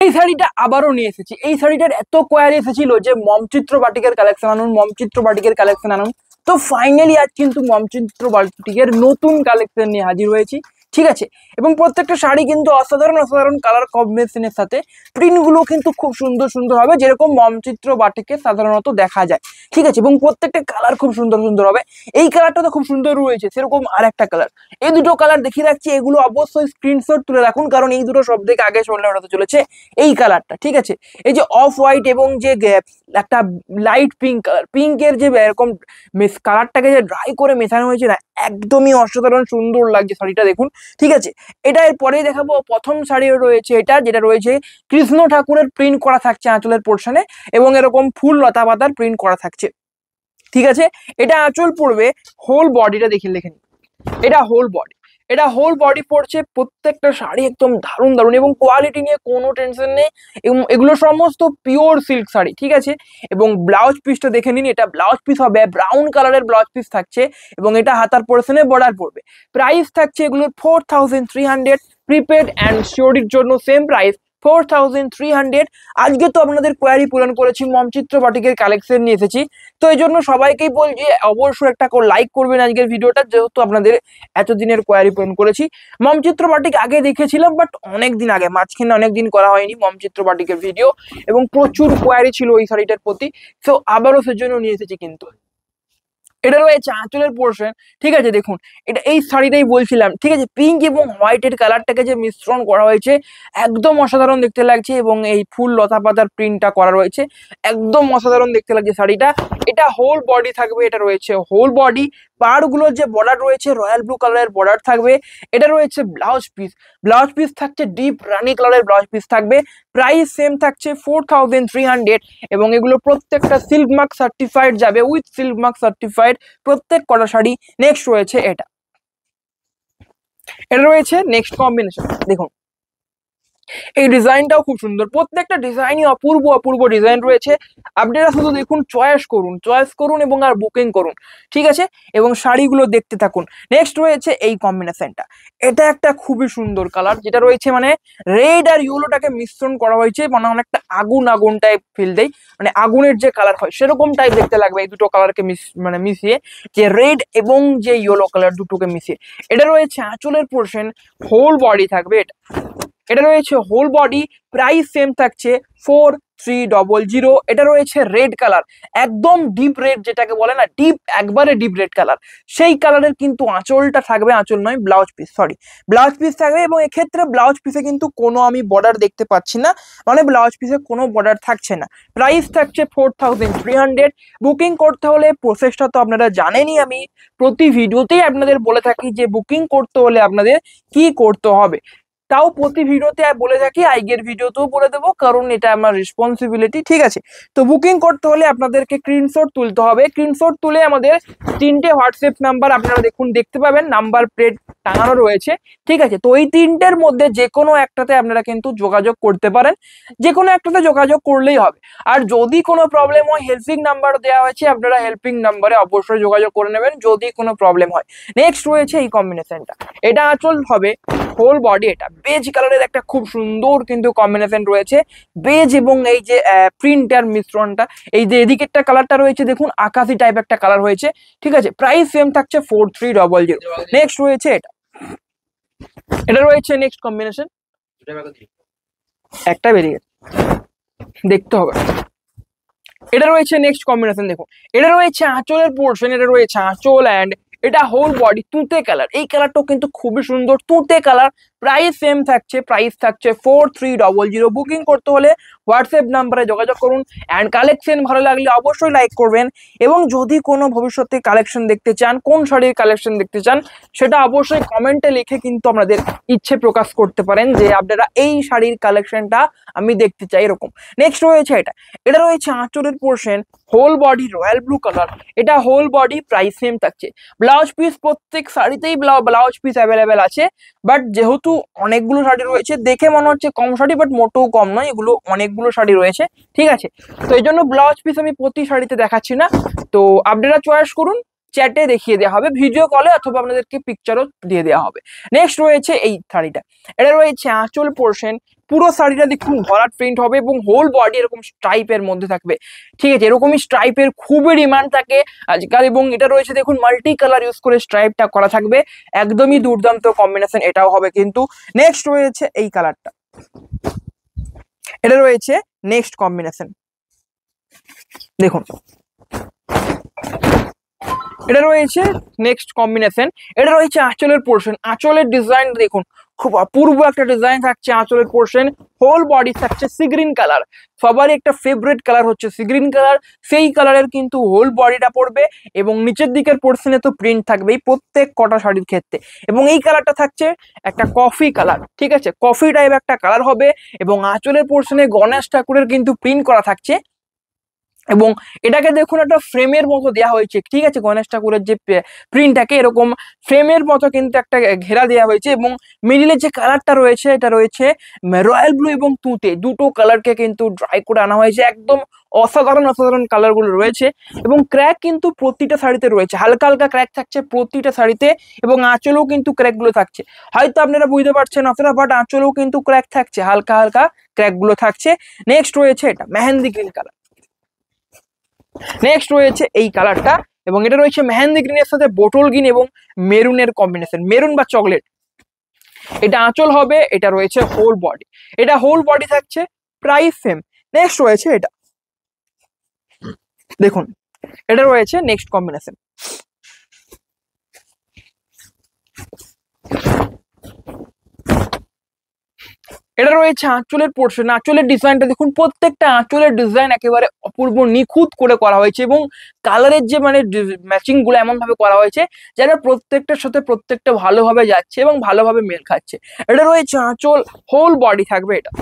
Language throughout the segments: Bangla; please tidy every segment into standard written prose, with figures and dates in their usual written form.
এই শাড়িটা আবারও নিয়ে এসেছি। এই শাড়িটার এত কোয়ারি এসেছিল যে মমচিত্র বাটিকের কালেকশন আনুন, মমচিত্র বাটিকের কালেকশন আনুন। তো ফাইনালি আজ কিন্তু মমচিত্র বাটিকের নতুন কালেকশন নিয়ে হাজির হয়েছি, ঠিক আছে। এবং প্রত্যেকটা শাড়ি কিন্তু অসাধারণ অসাধারণ কালার কম্বিনেশনের সাথে প্রিন্টগুলো কিন্তু খুব সুন্দর সুন্দর হবে, যেরকম মমচিত্র বাটিকে সাধারণত দেখা যায়, ঠিক আছে। এবং প্রত্যেকটা কালার খুব সুন্দর সুন্দর হবে। এই কালারটা তো খুব সুন্দর রয়েছে, সেরকম আর একটা কালার, এই দুটো কালার দেখিয়ে রাখছি। এগুলো অবশ্যই স্ক্রিনশট তুলে রাখুন, কারণ এই দুটো সব থেকে আগে সরলে ওঠাতে চলেছে এই কালারটা, ঠিক আছে। এই যে অফ হোয়াইট এবং যে একটা লাইট পিঙ্ক কালার, পিঙ্কের যে এরকম কালারটাকে যে ড্রাই করে মেশানো হয়েছে না, একদমই অসাধারণ সুন্দর লাগছে শাড়িটা, দেখুন, ঠিক আছে। এটা এর পরেই দেখাবো প্রথম শাড়ি রয়েছে এটা, যেটা রয়েছে কৃষ্ণ ঠাকুরের প্রিন্ট করা থাকছে আঁচলের পোর্শনে, এবং এরকম ফুল লতা পাতার প্রিন্ট করা থাকছে, ঠিক আছে। এটা আঁচল পড়বে, হোল বডিটা দেখে লেখেন, এটা হোল বডি, এটা হোল বডি পড়ছে। প্রত্যেকটা শাড়ি একদম দারুণ দারুণ, এবং কোয়ালিটি নিয়ে কোনো টেনশন নেই, এবং এগুলো সমস্ত পিওর সিল্ক শাড়ি, ঠিক আছে। এবং ব্লাউজ পিসটা দেখে নিন, এটা ব্লাউজ পিস হবে ব্রাউন কালারের ব্লাউজ পিস থাকছে, এবং এটা হাতার পোর্শনে বর্ডার পড়বে। প্রাইস থাকছে এগুলোর 4300, প্রিপেড অ্যান্ড শিওরির জন্য সেম প্রাইস 4300। আজকে তো আপনাদের কোয়ারি পূরণ করেছি, মমচিত্র বাটিকের কালেকশন নিয়ে এসেছি, তো এই জন্য সবাইকেই বলছি অবশ্যই একটা করে লাইক করবেন আজকের ভিডিওটা, যেহেতু আপনাদের এতদিনের কোয়ারি পূরণ করেছি। মমচিত্র বাটিক আগে দেখেছিলাম, বাট অনেক দিন আগে, মাঝখানে অনেক দিন করা হয়নি মমচিত্র বাটিকের ভিডিও, এবং প্রচুর কোয়ারি ছিল এই শাড়িটার প্রতি, তো আবারও সেজন্য নিয়ে এসেছি। কিন্তু এটা রয়েছে আঁচলের পোর্শন, ঠিক আছে। দেখুন, এটা এই শাড়িটাই বলছিলাম, ঠিক আছে। পিঙ্ক এবং হোয়াইটের কালারটাকে যে মিশ্রণ করা হয়েছে, একদম অসাধারণ দেখতে লাগছে, এবং এই ফুল লতা পাতার প্রিন্টটা করা রয়েছে, একদম অসাধারণ দেখতে লাগছে শাড়িটা। এটা হোল বডি থাকবে, এটা রয়েছে হোল বডি, পাড়গুলোর যে বর্ডার রয়েছে রয়্যাল ব্লু কালারের বর্ডার থাকবে। এটা রয়েছে ব্লাউজ পিস, ব্লাউজ পিস থাকছে ডিপ রানি কালারের ব্লাউজ পিস থাকবে। প্রাইস সেম থাকছে 4300, এবং এগুলো প্রত্যেকটা সিল্ক মার্ক সার্টিফাইড যাবে, উইথ সিল্ক মার্ক সার্টিফাইড প্রত্যেক কটা শাড়ি। নেক্সট রয়েছে এটা, এটা রয়েছে নেক্সট কম্বিনেশন, দেখুন এই ডিজাইনটাও খুব সুন্দর, প্রত্যেকটা ডিজাইনই অপূর্ব অপূর্ব ডিজাইন রয়েছে। আপনারা শুধু দেখুন, চয়েস করুন এবং আর বুকিং করুন, ঠিক আছে, এবং শাড়িগুলো দেখতে থাকুন। নেক্সট রয়েছে এই কম্বিনেশনটা, এটা একটা খুবই সুন্দর কালার, যেটা রয়েছে মানে রেড আর ইয়েলোটাকে মিশ্রণ করা হয়েছে, মানে অনেকটা আগুন আগুন টাইপ ফিল দেয়, মানে আগুনের যে কালার হয় সেরকম টাইপ দেখতে লাগবে এই দুটো কালারকে মিশিয়ে, যে রেড এবং যে ইয়েলো কালার দুটোকে মিশিয়ে। এটা রয়েছে আঁচলের পোর্শন, হোল বডি থাকবে এটা, এটা রয়েছে হোল বডি। প্রাইস সেম থাকছে 4300। এটা রয়েছে রেড কালার, একদম ডিপ রেড, যেটাকে বলে না ডিপ, একবারে ডিপ রেড কালার, সেই কালারের কিন্তু আঁচলটা থাকবে, আঁচল নয় blouse piece, sorry blouse piece থাকবে। এবং এক্ষেত্রে ব্লাউজ পিসে কিন্তু কোনো আমি বর্ডার দেখতে পাচ্ছি না, মানে ব্লাউজ পিসে কোনো বর্ডার থাকছে না। প্রাইস থাকছে 4300। বুকিং করতে হলে প্রসেসটা তো আপনারা জানেনই, আমি প্রতি ভিডিওতেই আপনাদের বলে থাকি যে বুকিং করতে হলে আপনাদের কি করতে হবে, তাও প্রতি ভিডিওতে বলে থাকি, আজকের ভিডিওতেও বলে দেবো, কারণ এটা আমার রেসপন্সিবিলিটি, ঠিক আছে। তো বুকিং করতে হলে আপনাদেরকে স্ক্রিনশট তুলতে হবে, স্ক্রিনশট তুলে আমাদের 3টে হোয়াটসঅ্যাপ নাম্বার আপনারা দেখতে পাবেন, নাম্বার প্লেট টাঙানো রয়েছে, ঠিক আছে। তো এই 3টের মধ্যে যে কোনো একটাতে আপনারা কিন্তু যোগাযোগ করতে পারেন, যে কোনো একটাতে যোগাযোগ করলেই হবে। আর যদি কোনো প্রবলেম হয়, হেল্পিং নাম্বার দেওয়া হয়েছে, আপনারা হেল্পিং নাম্বারে অবশ্যই যোগাযোগ করে নেবেন যদি কোনো প্রবলেম হয়। নেক্সট রয়েছে এই কম্বিনেশনটা, এটা আঁচল হবে হোল বডি, এটা বেজ কালারের একটা খুব সুন্দর কিন্তু কম্বিনেশন রয়েছে, বেজ এবং এই যে প্রিন্টার মিশ্রণটা, এই যে এদিকেরটা কালারটা রয়েছে দেখুন, আকাশি টাইপ একটা কালার হয়েছে, ঠিক আছে। প্রাইস সেম থাকছে 4300। নেক্সট রয়েছে এটা, এটা রয়েছে নেক্সট কম্বিনেশন, একটা বেরিয়ে গেছে, দেখতে হবে। এটা রয়েছে নেক্সট কম্বিনেশন, দেখুন এটা রয়েছে আঁচলের পোর্শন, এটা রয়েছে আঁচল, অ্যান্ড এটা হোল বডি তুঁতে কালার, এই কালারটাও কিন্তু খুবই সুন্দর তুঁতে কালার। প্রাইস সেম থাকছে, প্রাইস থাকছে 4300। বুকিং করতে হলে হোয়াটসঅ্যাপ নাম্বারে যোগাযোগ করুন, অ্যান্ড কালেকশন ভালো লাগলে অবশ্যই লাইক করবেন, এবং যদি কোনো ভবিষ্যতে কালেকশন দেখতে চান, কোন শাড়ির কালেকশন দেখতে চান, সেটা অবশ্যই কমেন্টে লিখে কিন্তু আপনাদের ইচ্ছে প্রকাশ করতে পারেন, যে আপনারা এই শাড়ির কালেকশনটা আমি দেখতে চাই, এরকম। নেক্সট রয়েছে এটা, এটা রয়েছে আঁচলের portion, whole body royal blue colour, এটা হোল বডি, প্রাইস সেম থাকছে। ব্লাউজ পিস প্রত্যেক শাড়িতেই ব্লাউজ পিস অ্যাভেলেবেল আছে, বাট যেহেতু অনেকগুলো শাড়ি রয়েছে, দেখে মনে হচ্ছে কম শাড়ি, বাট মোটেও কম নয়, এগুলো অনেকগুলো শাড়ি রয়েছে, ঠিক আছে। তো এই জন্য ব্লাউজ পিস আমি প্রতি শাড়িতে দেখাচ্ছি না, তো আপনারা চয়েস করুন, চ্যাটে দেখিয়ে দেওয়া হবে, ভিডিও কলে, অথবা আপনাদেরকে পিকচারও দিয়ে দেওয়া হবে। নেক্সট রয়েছে এই শাড়িটা, এটা রয়েছে আঁচল পোর্শন, পুরো শাড়িটা দেখুন ভরাট প্রিন্ট হবে এবং হোল বডি এরকম স্ট্রাইপের মধ্যে থাকবে। ঠিক আছে, এরকমই স্ট্রাইপের খুবই ডিমান্ড থাকে আজকাল, এবং এটা রয়েছে দেখুন মাল্টি কালার ইউজ করে স্ট্রাইপটা করা থাকবে, একদমই দুর্দান্ত কম্বিনেশন এটাও হবে কিন্তু। নেক্সট রয়েছে এই কালারটা, এটা রয়েছে নেক্সট কম্বিনেশন, দেখুন এটা রয়েছে নেক্সট কম্বিনেশন। এটা রয়েছে আঁচলের পোর্শন, আঁচলের ডিজাইন দেখুন খুব অপূর্ব একটা ডিজাইন থাকছে আঁচলের পোর্শন। হোল বডি থাকছে সি গ্রিন কালার, সবারই একটা ফেভারিট কালার হচ্ছে সি গ্রিন কালার, সেই কালারের কিন্তু হোল বডিটা পড়বে এবং নিচের দিকের পোর্শনে তো প্রিন্ট থাকবেই প্রত্যেক কটা শাড়ির ক্ষেত্রে। এবং এই কালারটা থাকছে একটা কফি কালার, ঠিক আছে, কফি টাইপ একটা কালার হবে এবং আঁচলের পোর্শনে গণেশ ঠাকুরের কিন্তু প্রিন্ট করা থাকছে। এবং এটাকে দেখুন একটা ফ্রেমের মতো দেওয়া হয়েছে, ঠিক আছে, গণেশ ঠাকুরের যে প্রিন্টটাকে এরকম ফ্রেমের মতো কিন্তু একটা ঘেরা দেওয়া হয়েছে। এবং মিডিলের যে কালারটা রয়েছে এটা রয়েছে রয়্যাল ব্লু এবং তুতে, দুটো কালারকে কিন্তু ড্রাই করে আনা হয়েছে, একদম অসাধারণ অসাধারণ কালারগুলো রয়েছে। এবং ক্র্যাক কিন্তু প্রতিটা শাড়িতে রয়েছে, হালকা হালকা ক্র্যাক থাকছে প্রতিটা শাড়িতে এবং আঁচলেও কিন্তু ক্র্যাকগুলো থাকছে। হয়তো আপনারা বুঝতে পারছেন অতটা, বাট আঁচলেও কিন্তু ক্র্যাক থাকছে, হালকা হালকা ক্র্যাকগুলো থাকছে। নেক্সট রয়েছে এটা মেহেন্দি গ্রিন কালার, নেক্সট রয়েছে এই কালারটা এবং এটা রয়েছে মেহেন্দি গ্রিনের সাথে বোটল গ্রিন এবং মেরুনের কম্বিনেশন, মেরুন বা চকলেট। এটা আঁচল হবে, এটা রয়েছে হোল বডি, এটা হোল বডি থাকছে প্রাইস সেম। নেক্সট রয়েছে এটা, দেখুন এটা রয়েছে নেক্সট কম্বিনেশন, এটা রয়েছে আঁচলের পোর্শন। আঁচলের ডিজাইনটা দেখুন, প্রত্যেকটা আঁচলের ডিজাইন একেবারে অপূর্ব নিখুঁত করে করা হয়েছে এবং কালারের যে মানে ম্যাচিং গুলো এমন ভাবে করা হয়েছে যেন প্রত্যেকটার সাথে প্রত্যেকটা ভালোভাবে যাচ্ছে এবং ভালোভাবে মেল খাচ্ছে। এটা রয়েছে আঁচল, হোল বডি থাকবে এটা।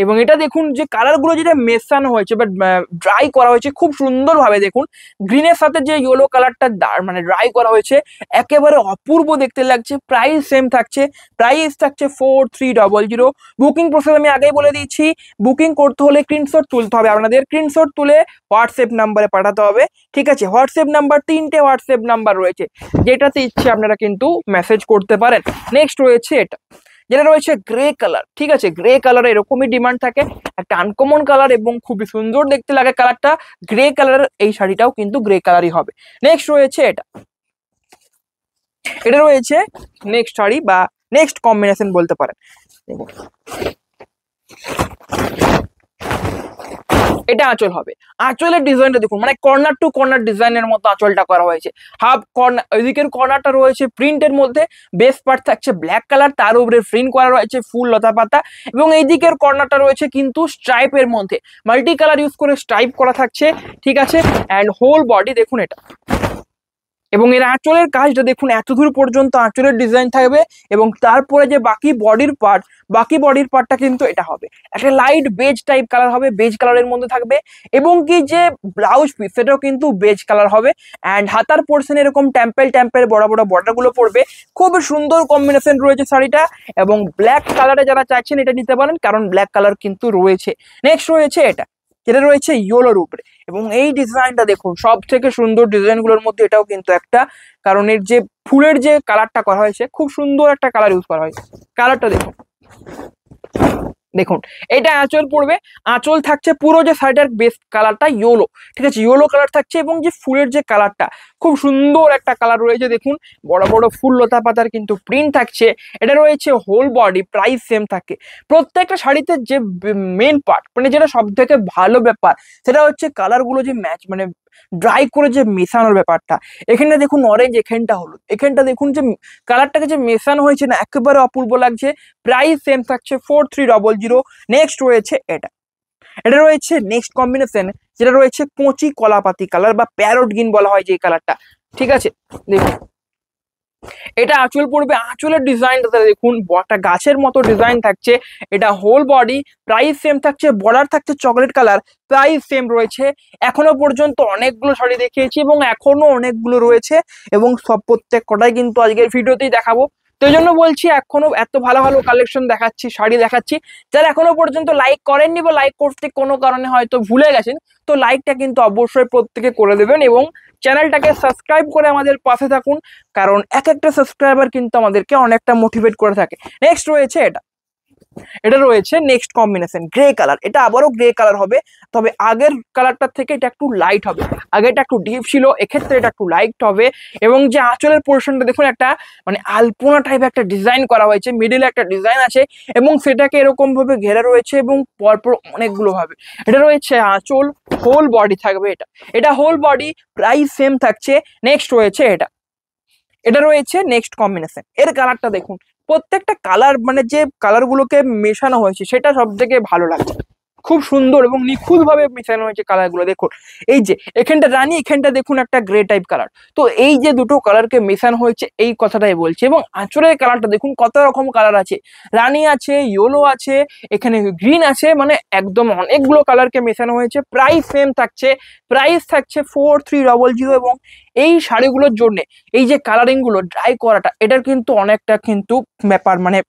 এবং এটা দেখুন যে কালারগুলো যেটা মেশানো হয়েছে বা ড্রাই করা হয়েছে খুব সুন্দরভাবে, দেখুন গ্রিনের সাথে যে ইয়েলো কালারটা মানে ড্রাই করা হয়েছে একেবারে অপূর্ব দেখতে লাগছে। প্রাইস সেম থাকছে, প্রাইস থাকছে 4300। বুকিং প্রসেস আমি আগেই বলে দিয়েছি, বুকিং করতে হলে স্ক্রিনশট তুলতে হবে, আপনাদের স্ক্রিনশট তুলে হোয়াটসঅ্যাপ নাম্বারে পাঠাতে হবে, ঠিক আছে। হোয়াটসঅ্যাপ নাম্বার 3টে হোয়াটসঅ্যাপ নাম্বার রয়েছে, যেটাতে ইচ্ছে আপনারা কিন্তু মেসেজ করতে পারেন। নেক্সট রয়েছে এটা, যেটা রয়েছে গ্রে কালার, ঠিক আছে, গ্রে কালার এরকমই ডিমান্ড থাকে, একটা আনকমন কালার এবং খুবই সুন্দর দেখতে লাগে কালারটা। গ্রে কালার এই শাড়িটাও কিন্তু গ্রে কালারই হবে। নেক্সট রয়েছে এটা, এটা রয়েছে নেক্সট শাড়ি বা নেক্সট কম্বিনেশন বলতে পারেন। দেখুন এটা আঁচল হবে, আঁচলের ডিজাইনটা দেখুন মানে কর্নার টু কর্নার ডিজাইনের মতো আঁচলটা করা হয়েছে। হাফ কর্নার, ওইদিকের কর্নারটা রয়েছে প্রিন্টের মধ্যে, বেস পার্ট থাকছে ব্ল্যাক কালার, তার উপরে প্রিন্ট করা রয়েছে ফুল লতা পাতা। এবং এই দিকের কর্নারটা রয়েছে কিন্তু স্ট্রাইপের মধ্যে, মাল্টি কালার ইউজ করে স্ট্রাইপ করা থাকছে, ঠিক আছে। অ্যান্ড হোল বডি দেখুন এটা, এবং এর আঁচলের কাজটা দেখুন এত দূর পর্যন্ত আঁচলের ডিজাইন থাকবে এবং তারপরে যে বাকি বডির পার্টটা কিন্তু এটা হবে একটা লাইট বেজ টাইপ কালার হবে, বেজ কালারের মধ্যে থাকবে। এবং কি যে ব্লাউজ পিস সেটাও কিন্তু বেজ কালার হবে। অ্যান্ড হাতার পোর্শনে এরকম টেম্পেল বড় বড় বর্ডার গুলো পড়বে, খুব সুন্দর কম্বিনেশন রয়েছে শাড়িটা। এবং ব্ল্যাক কালারে যারা চাইছেন এটা নিতে পারেন, কারণ ব্ল্যাক কালার কিন্তু রয়েছে। নেক্সট রয়েছে এটা, যেটা রয়েছে ইয়েলোর উপরে। এবং এই ডিজাইনটা দেখুন সব থেকে সুন্দর ডিজাইন গুলোর মধ্যে এটাও কিন্তু একটা, কারণ এর যে ফুলের যে কালারটা করা হয়েছে খুব সুন্দর একটা কালার ইউজ করা হয়েছে। কালারটা দেখুন, দেখুন এটা আঁচল পড়বে, আঁচল থাকছে পুরো যে শাড়িটার বেস কালারটা ইয়েলো, ঠিক আছে, ইয়েলো কালার থাকছে। এবং যে ফুলের যে কালারটা খুব সুন্দর একটা কালার রয়েছে, দেখুন বড় বড় ফুল লতা পাতার কিন্তু প্রিন্ট থাকছে। এটা রয়েছে হোল বডি, প্রাইস সেম থাকে। প্রত্যেকটা শাড়িতে যে মেন পার্ট মানে যেটা সব থেকে ভালো ব্যাপার সেটা হচ্ছে কালারগুলো যে ম্যাচ মানে ড্রাই করে যে মেশানোর ব্যাপারটা। এখানে দেখুন অরেঞ্জ, এখানটা হলুদ, এখানটা দেখুন যে কালারটাকে যে মেশানো হয়েছে না একেবারে অপূর্ব লাগছে। প্রাইস সেম থাকছে 4300। নেক্সট রয়েছে এটা, এটা রয়েছে নেক্সট কম্বিনেশন, যেটা রয়েছে কচি কলাপাতি কালার বা প্যারট গ্রিন বলা হয় যে কালারটা, ঠিক আছে। দেখুন এটা আঁচল পড়বে, আঁচলের ডিজাইনটা দেখুন একটা গাছের মতো ডিজাইন থাকছে। এটা হোল বডি, প্রাইস সেম থাকছে, বর্ডার থাকছে চকলেট কালার, প্রাইস সেম রয়েছে। এখনো পর্যন্ত অনেকগুলো শাড়ি দেখিয়েছি এবং এখনো অনেকগুলো রয়েছে এবং সব প্রত্যেক কটাই কিন্তু আজকের ভিডিওতেই দেখাবো। তো এই জন্য বলছি এখনো এত ভালো ভালো কালেকশন দেখাচ্ছি, শাড়ি দেখাচ্ছি, যারা এখনো পর্যন্ত লাইক করেননি বা লাইক করতে কোনো কারণে হয়তো ভুলে গেছেন, তো লাইকটা কিন্তু অবশ্যই প্রত্যেকে করে দেবেন এবং চ্যানেলটাকে সাবস্ক্রাইব করে আমাদের পাশে থাকুন, কারণ এক একটা সাবস্ক্রাইবার কিন্তু আমাদেরকে অনেকটা মোটিভেট করে থাকে। নেক্সট রয়েছে এটা, এটা রয়েছে নেক্সট কম্বিনেশন গ্রে কালার, এটা আবারও গ্রে কালার হবে, তবে আগের কালারটার থেকে এটা একটু লাইট হবে। আগে এটা একটু ডিপ ছিল, এক্ষেত্রে এটা একটু লাইট হবে। এবং যে আঁচলের পোর্শনটা দেখুন একটা মানে আলপনা টাইপ একটা ডিজাইন করা হয়েছে, মিডিলে একটা ডিজাইন আছে এবং সেটাকে এরকম ভাবে ঘেরা রয়েছে এবং পরপর অনেকগুলো ভাবে এটা রয়েছে আঁচল। হোল বডি থাকবে এটা, এটা হোল বডি, প্রাইস সেম থাকছে। নেক্সট রয়েছে এটা, এটা রয়েছে নেক্সট কম্বিনেশন। এর কালারটা দেখুন, প্রত্যেকটা কালার মানে যে কালার গুলোকে মেশানো হয়েছে সেটা সব থেকে ভালো লাগছে, খুব সুন্দর এবং নিখুঁত ভাবে মেশানো হয়েছে কালার গুলো। দেখুন এই যে এখানটা রানী, এখানটা দেখুন একটা গ্রে টাইপ কালার, তো এই যে দুটো কালারকে মেশানো হয়েছে এই কথাটাই বলছে। এবং আঁচলের কালারটা দেখুন কত রকম কালার আছে, রানী আছে, ইয়েলো আছে, এখানে গ্রিন আছে, মানে একদম অনেকগুলো কালারকে মেশানো হয়েছে। প্রাইস সেম থাকছে, প্রাইস থাকছে 4300। এবং এই শাড়িগুলোর জন্য এই যে কালারিং গুলো ড্রাই করাটা এটার কিন্তু অনেকটা কিন্তু ব্যাপার, মানে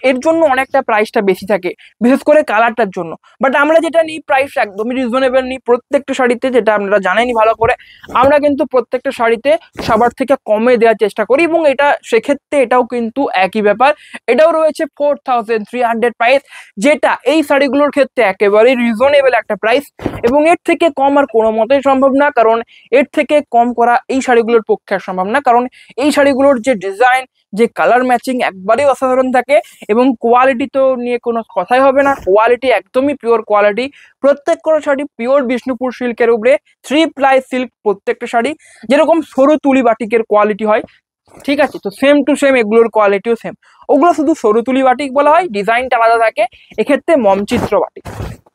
এর জন্য অনেকটা প্রাইসটা বেশি থাকে, বিশেষ করে কালারটার জন্য। বাট আমরা যেটা নিই প্রাইস একদমই রিজনেবল নিই প্রত্যেকটা শাড়িতে, যেটা আপনারা জানেনই ভালো করে। আমরা কিন্তু প্রত্যেকটা শাড়িতে সবার থেকে কমে দেওয়ার চেষ্টা করি এবং এটা সেক্ষেত্রে এটাও কিন্তু একই ব্যাপার। এটাও রয়েছে 4300 প্রাইস, যেটা এই শাড়িগুলোর ক্ষেত্রে একেবারেই রিজনেবল একটা প্রাইস। এবং এর থেকে কম আর কোনো মতেই সম্ভব না, কারণ এর থেকে কম করা এই শাড়িগুলোর পক্ষে আর সম্ভব না, কারণ এই শাড়িগুলোর যে ডিজাইন, যে কালার ম্যাচিং একবারেই অসাধারণ থাকে। এবং কোয়ালিটি তো নিয়ে কোনো কথাই হবে না, কোয়ালিটি একদমই পিওর কোয়ালিটি। প্রত্যেকটা শাড়ি পিওর বিষ্ণুপুর সিল্কের উপরে 3 প্লাই সিল্ক, প্রত্যেকটা শাড়ি যেরকম সরু তুলি বাটিকের কোয়ালিটি হয়, ঠিক আছে, তো সেম টু সেম এগুলোর কোয়ালিটিও সেম। ওগুলো শুধু সরু তুলি বাটিক বলা হয়, ডিজাইনটা আলাদা থাকে, এক্ষেত্রে মমচিত্র বাটিক,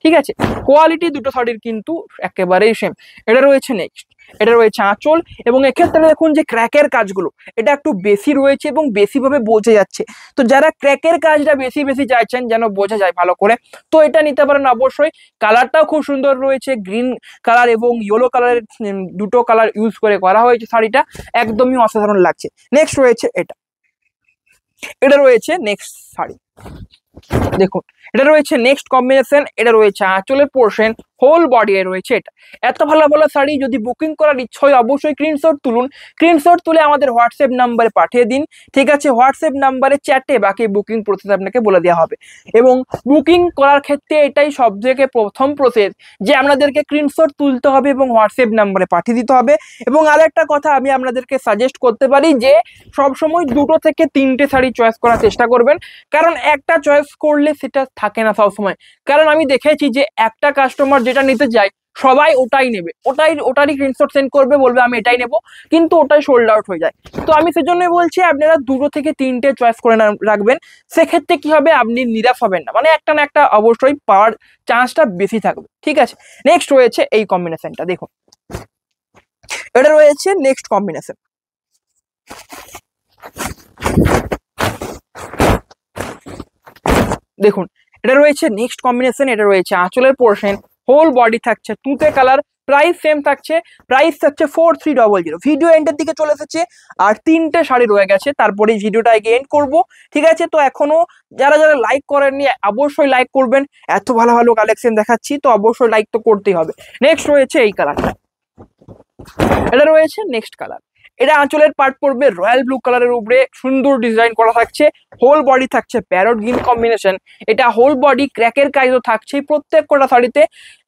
ঠিক আছে। কোয়ালিটি দুটো শাড়ির কিন্তু একেবারেই সেম। এটা রয়েছে নেক্সট, এটা রয়েছে আঁচল। এবং এক্ষেত্রে দেখুন যে ক্র্যাকের কাজগুলো এটা একটু বেশি রয়েছে এবং বেশিভাবে বোঝা যাচ্ছে। তো যারা ক্র্যাকের কাজটা বেশি বেশি চাইছেন যেন বোঝা যায় ভালো করে, তো এটা নিতে পারেন অবশ্যই। কালারটাও খুব সুন্দর রয়েছে, গ্রিন কালার এবং ইয়েলো কালারের দুটো কালার ইউজ করে করা হয়েছে শাড়িটা, একদমই অসাধারণ লাগছে। নেক্সট রয়েছে এটা, এটা রয়েছে নেক্সট শাড়ি, দেখুন এটা রয়েছে নেক্সট কম্বিনেশন। এটা রয়েছে আঁচলের পোর্শন, হোল বডি রয়েছে এটা। এত ভালো ভালো শাড়ি যদি বুকিং করার ইচ্ছা হয় অবশ্যই স্ক্রিনশট তুলুন, স্ক্রিনশট তুলে আমাদের হোয়াটসঅ্যাপ নাম্বারে পাঠিয়ে দিন, ঠিক আছে। হোয়াটসঅ্যাপ নাম্বারে চ্যাটে বাকি বুকিং প্রসেস আপনাকে বলে দেওয়া হবে। এবং বুকিং করার ক্ষেত্রে এটাই সব থেকে প্রথম প্রসেস যে আপনাদেরকে স্ক্রিনশট তুলতে হবে এবং হোয়াটসঅ্যাপ নাম্বারে পাঠিয়ে দিতে হবে। এবং আরেকটা কথা আমি আপনাদেরকে সাজেস্ট করতে পারি যে সবসময় 2 থেকে 3টে শাড়ি চয়েস করার চেষ্টা করবেন, কারণ একটা চয়েস করলে সেটা থাকে না সবসময়। কারণ আমি দেখেছি যে একটা কাস্টমার যেটা নিতে যায় সবাই ওটাই নেবে, ওটারই স্ক্রিনশট সেন্ড করবে, বলবে আমি এটাই নেব, কিন্তু ওটাই সোল্ড আউট হয়ে যায়। তো আমি সেজন্যই বলছি আপনারা 2 থেকে 3টে চয়েস করে রাখবেন, সেক্ষেত্রে কি হবে আপনি নিরাশ হবেন না, মানে একটা না একটা অবশ্যই পাওয়ার চান্সটা বেশি থাকবে, ঠিক আছে। নেক্সট রয়েছে এই কম্বিনেশনটা, দেখুন এটা রয়েছে নেক্সট কম্বিনেশন। দেখুন এটা রয়েছে নেক্সট কম্বিনেশন। এটা রয়েছে আঁচলের পোর্শন, হোল বডি থাকছে তুতে কালার, প্রাইস সেম থাকছে, প্রাইস থাকছে 4300। ভিডিও এন্ডের দিকে চলে এসেছে আর 3টে শাড়ি রয়ে গেছে, তারপরে ভিডিওটা এন্ড করব, ঠিক আছে। তো এখনো যারা যারা লাইক করেননি অবশ্যই লাইক করবেন, এত ভালো ভালো কালেকশন দেখাচ্ছি তো অবশ্যই লাইক তো করতেই হবে। নেক্সট রয়েছে এই কালারটা, এটা রয়েছে নেক্সট কালার। এটা আঁচলের পার্ট পড়বে রয়্যাল ব্লু কালারের উপরে, সুন্দর ডিজাইন করা থাকছে, হোল বডি থাকছে প্যারট গ্রিন কম্বিনেশন। এটা হোল বডি ক্র্যাকের কাজও থাকছে প্রত্যেক কটা শাড়িতে,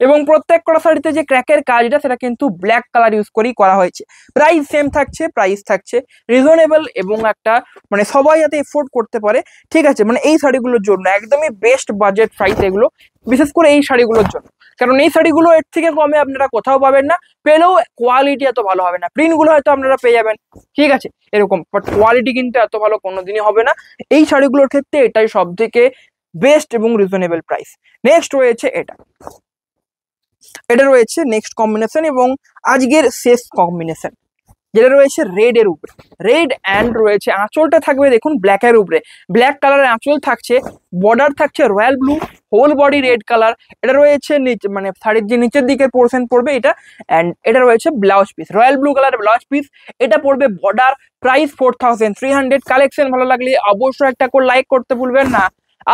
এবং প্রত্যেক কটা শাড়িতে যে ক্র্যাকের কাজটা সেটা কিন্তু ব্ল্যাক কালার ইউজ করেই করা হয়েছে। প্রাইস সেম থাকছে, প্রাইস থাকছে রিজনেবল এবং একটা মানে সবাই যাতে এফোর্ড করতে পারে, ঠিক আছে। মানে এই শাড়িগুলোর জন্য একদমই বেস্ট বাজেট প্রাইস এগুলো, বিশেষ করে এই শাড়িগুলোর জন্য, কারণ এই শাড়িগুলো এর থেকে কমে আপনারা কোথাও পাবেন না, পেলেও কোয়ালিটি এত ভালো হবে না। প্রিন্ট গুলো হয়তো আপনারা পেয়ে যাবেন, ঠিক আছে, এরকম, বাট কোয়ালিটি কিন্তু এত ভালো কোনোদিনই হবে না। এই শাড়িগুলোর ক্ষেত্রে এটাই সব থেকে বেস্ট এবং রিজনেবল প্রাইস। নেক্সট রয়েছে এটা, এটা রয়েছে নেক্সট কম্বিনেশন এবং আজকের শেষ কম্বিনেশন, যেটা রয়েছে রেড এর উপরে, রেড অ্যান্ড রয়েছে আঁচলটা থাকবে দেখুন ব্ল্যাক এর উপরে, ব্ল্যাক কালারের আঁচল থাকছে, বর্ডার থাকছে royal blue, whole body red colour. এটা রয়েছে নিচে মানে শাড়ির যে নিচের দিকের পোর্শন পড়বে এটা, অ্যান্ড এটা রয়েছে ব্লাউজ পিস, রয়্যাল ব্লু কালারের ব্লাউজ পিস, এটা পড়বে বর্ডার, প্রাইস 4300। কালেকশন ভালো লাগলে অবশ্যই একটা করে লাইক করতে ভুলবেন না।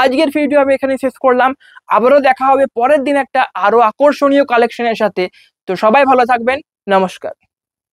আজকের ভিডিও আমি এখানে শেষ করলাম, আবারও দেখা হবে পরের দিন একটা আরো আকর্ষণীয় কালেকশনের সাথে। তো সবাই ভালো থাকবেন, নমস্কার।